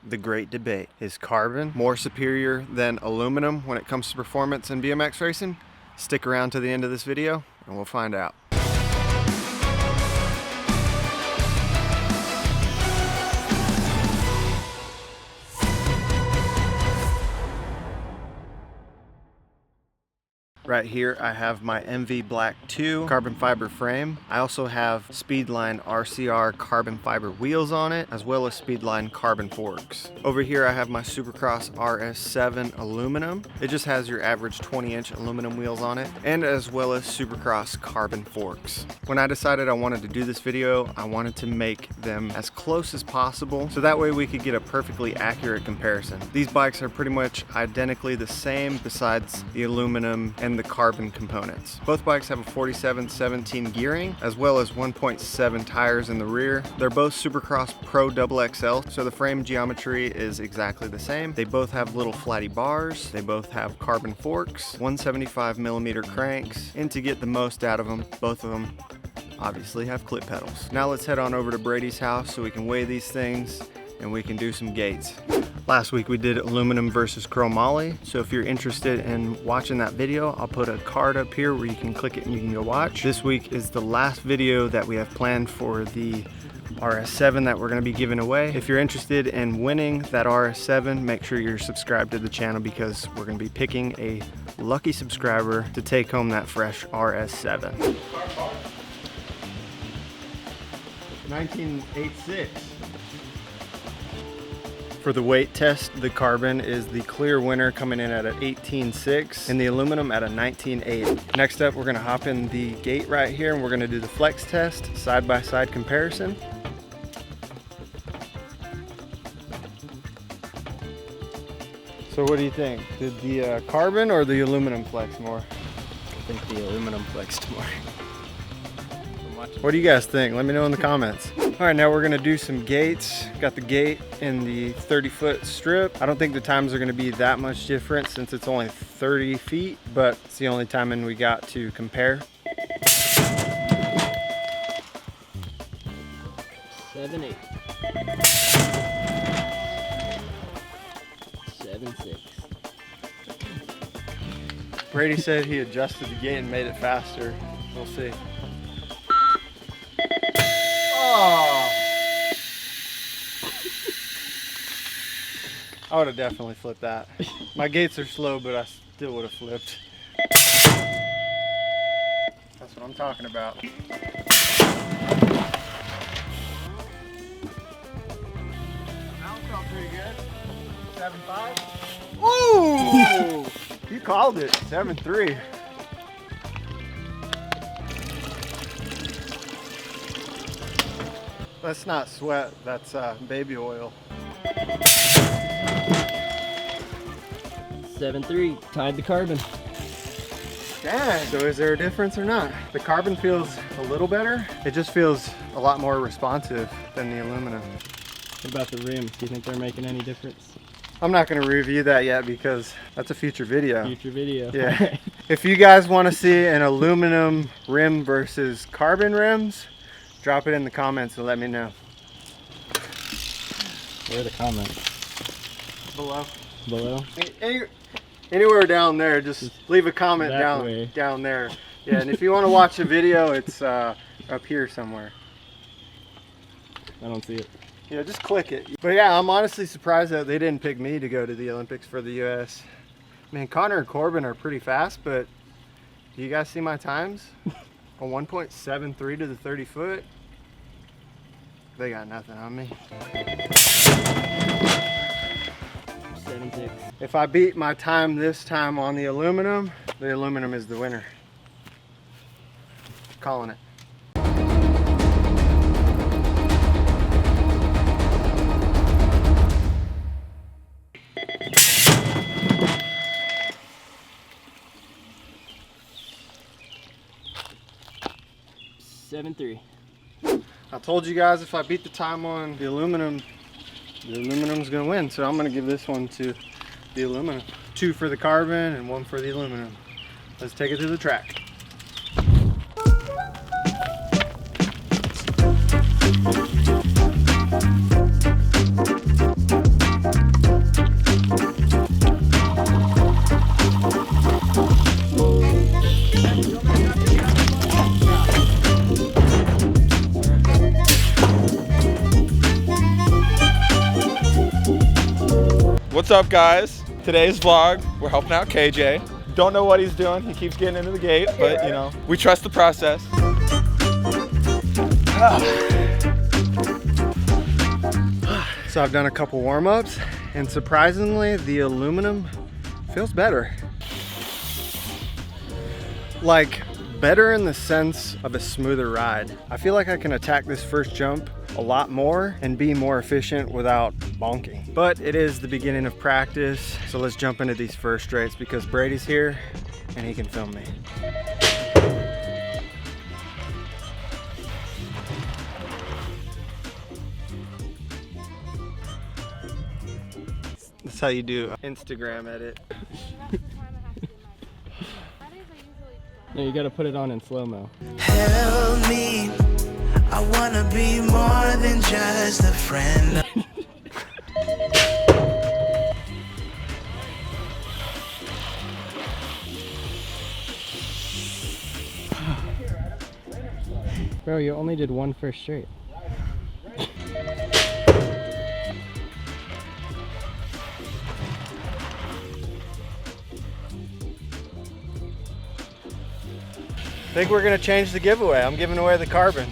the great debate. Is carbon more superior than aluminum when it comes to performance in BMX racing? Stick around to the end of this video and we'll find out. Right here I have my Envy Black 2 carbon fiber frame. I also have Speedline RCR carbon fiber wheels on it, as well as Speedline carbon forks. Over here I have my Supercross RS7 aluminum. It just has your average 20-inch aluminum wheels on it, and as well as Supercross carbon forks. When I decided I wanted to do this video, I wanted to make them as close as possible, so that way we could get a perfectly accurate comparison. These bikes are pretty much identically the same besides the aluminum and the carbon components. Both bikes have a 47/17 gearing, as well as 1.7 tires in the rear. They're both Supercross Pro XXL, so the frame geometry is exactly the same. They both have little flatty bars. They both have carbon forks, 175mm cranks, and to get the most out of them, both of them obviously have clip pedals. Now let's head on over to Brady's house so we can weigh these things and we can do some gates. Last week we did aluminum versus chromoly, so if you're interested in watching that video, I'll put a card up here where you can click it and you can go watch. This week is the last video that we have planned for the RS7 that we're going to be giving away. If you're interested in winning that RS7, make sure you're subscribed to the channel because we're going to be picking a lucky subscriber to take home that fresh RS7. 1986. For the weight test, the carbon is the clear winner, coming in at an 18.6 and the aluminum at a 19.8. Next up, we're gonna hop in the gate right here and we're gonna do the flex test, side-by-side comparison. So what do you think? Did the carbon or the aluminum flex more? I think the aluminum flexed more. What do you guys think? Let me know in the comments. All right, now we're gonna do some gates. Got the gate in the 30-foot strip. I don't think the times are gonna be that much different since it's only 30 feet, but it's the only timing we got to compare. 7.8. 7.6. Brady said he adjusted the gate and made it faster. We'll see. Oh! I would have definitely flipped that. My gates are slow, but I still would have flipped. That's what I'm talking about. That felt pretty good. 7.5. Ooh! You called it. 7.3. That's not sweat, that's baby oil. 7.3, tied the carbon. Dang, so is there a difference or not? The carbon feels a little better. It just feels a lot more responsive than the aluminum. What about the rims? Do you think they're making any difference? I'm not gonna review that yet because that's a future video. Future video. Yeah. If you guys wanna see an aluminum rim versus carbon rims, drop it in the comments and let me know. Where are the comments? Below. Below? Anywhere down there, just leave a comment down there. Yeah, and if you want to watch the video, it's up here somewhere. I don't see it. Yeah, just click it. But yeah, I'm honestly surprised that they didn't pick me to go to the Olympics for the US. Man, Connor and Corbin are pretty fast, but do you guys see my times? A 1.73 to the 30 foot. They got nothing on me. 7.6. If I beat my time this time on the aluminum is the winner. Calling it. $7.3. I told you guys if I beat the time on the aluminum's gonna win, so I'm gonna give this one to the aluminum. 2 for the carbon and 1 for the aluminum. Let's take it to the track. What's up, guys? Today's vlog, we're helping out KJ. Don't know what he's doing. He keeps getting into the gate, but you know, we trust the process. So I've done a couple warm-ups, and surprisingly, the aluminum feels better. Like, better in the sense of a smoother ride. I feel like I can attack this first jump a lot more and be more efficient without bonking. But it is the beginning of practice, so let's jump into these first straights because Brady's here and he can film me. That's how you do Instagram edit. No, you gotta put it on in slow-mo. Help me, I wanna be more than just a friend. Bro, you only did one first straight. I think we're gonna change the giveaway. I'm giving away the carbon.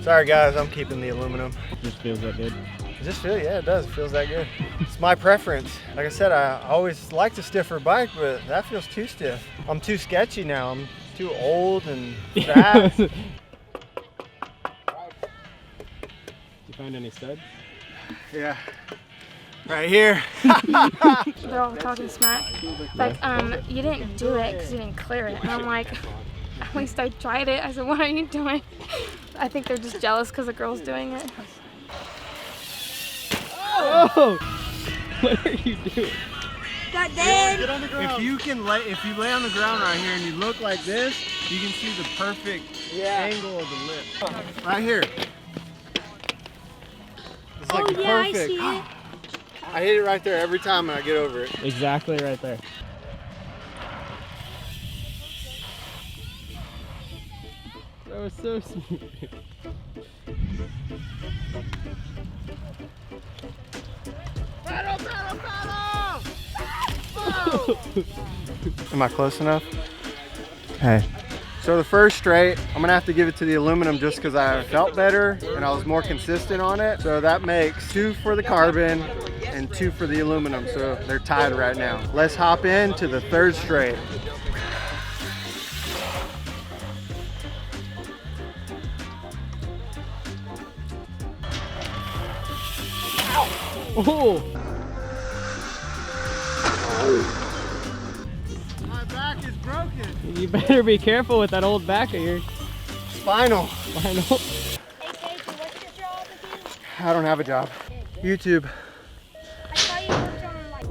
Sorry guys, I'm keeping the aluminum. Just feels that good. Does this feel? Yeah, it does. It feels that good. It's my preference. Like I said, I always liked a stiffer bike, but that feels too stiff. I'm too sketchy now. I'm too old and fat. Did you find any studs? Yeah. Right here. They're all talking smack. Like, you didn't do it because you didn't clear it. And I'm like, at least I tried it. I said, what are you doing? I think they're just jealous because the girl's doing it. Oh! What are you doing? If you lay on the ground right here and you look like this, you can see the perfect angle of the lip. Right here. It's like perfect. I see it. I hit it right there every time and I get over it. Exactly right there. That was so smooth. Am I close enough? Hey. So the first straight, I'm gonna have to give it to the aluminum just because I felt better and I was more consistent on it. So that makes 2 for the carbon and 2 for the aluminum. So they're tied right now. Let's hop into the third straight. Oh! My back is broken. You better be careful with that old back of yours. Spinal. I know. Hey, Casey, what's your job again? I don't have a job. YouTube. I saw you worked on, like...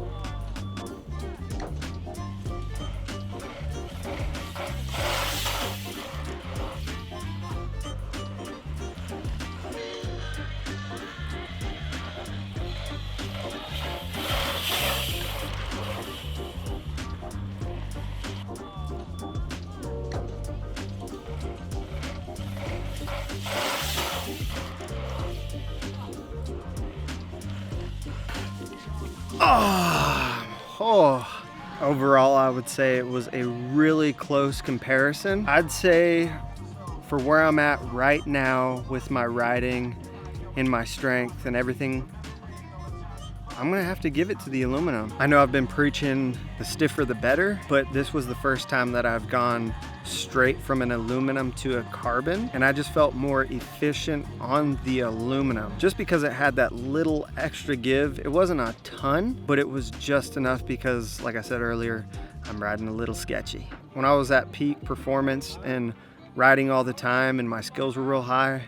Oh. Overall, I would say it was a really close comparison. I'd say for where I'm at right now with my riding and my strength and everything, I'm gonna have to give it to the aluminum. I know I've been preaching the stiffer the better, but this was the first time that I've gone straight from an aluminum to a carbon, and I just felt more efficient on the aluminum just because it had that little extra give. It wasn't a ton, but it was just enough because, like I said earlier, I'm riding a little sketchy. When I was at peak performance and riding all the time and my skills were real high,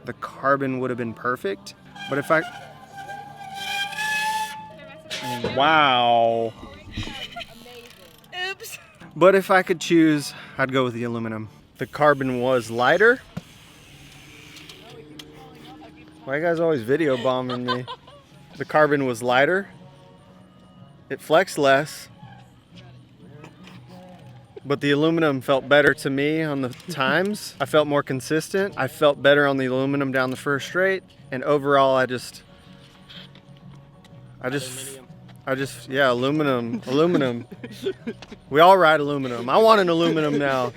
the carbon would have been perfect. But if I... Wow. Oops. But if I could choose, I'd go with the aluminum. The carbon was lighter. Why you guys always video bombing me? The carbon was lighter. It flexed less. But the aluminum felt better to me on the times. I felt more consistent. I felt better on the aluminum down the first straight. And overall, Yeah, aluminum. We all ride aluminum. I want an aluminum now.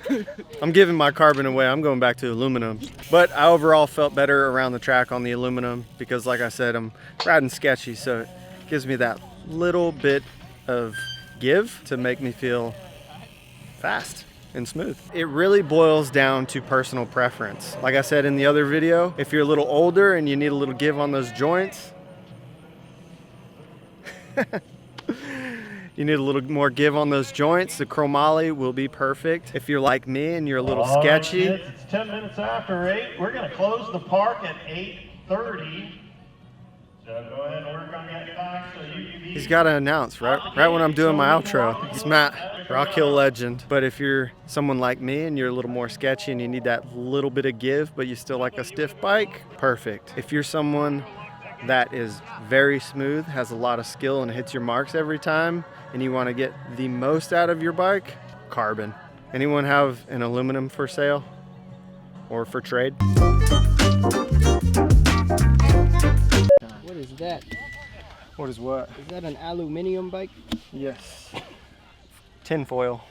I'm giving my carbon away. I'm going back to aluminum. But I overall felt better around the track on the aluminum because, like I said, I'm riding sketchy, so it gives me that little bit of give to make me feel fast and smooth. It really boils down to personal preference. Like I said in the other video, if you're a little older and you need a little give on those joints, you need a little more give on those joints, the chromoly will be perfect. If you're like me and you're a little sketchy. Right, kids, it's 10 minutes after 8. We're going to close the park at 8:30. So go ahead and work on that time so you can be... He's got to announce right when I'm doing my outro. It's Matt, Rock Hill legend. But if you're someone like me and you're a little more sketchy and you need that little bit of give, but you still like a stiff bike, perfect. If you're someone that is very smooth, has a lot of skill and hits your marks every time, and you want to get the most out of your bike, carbon. Anyone have an aluminum for sale or for trade? What is that? What is what? Is that an aluminium bike? Yes. Tin foil.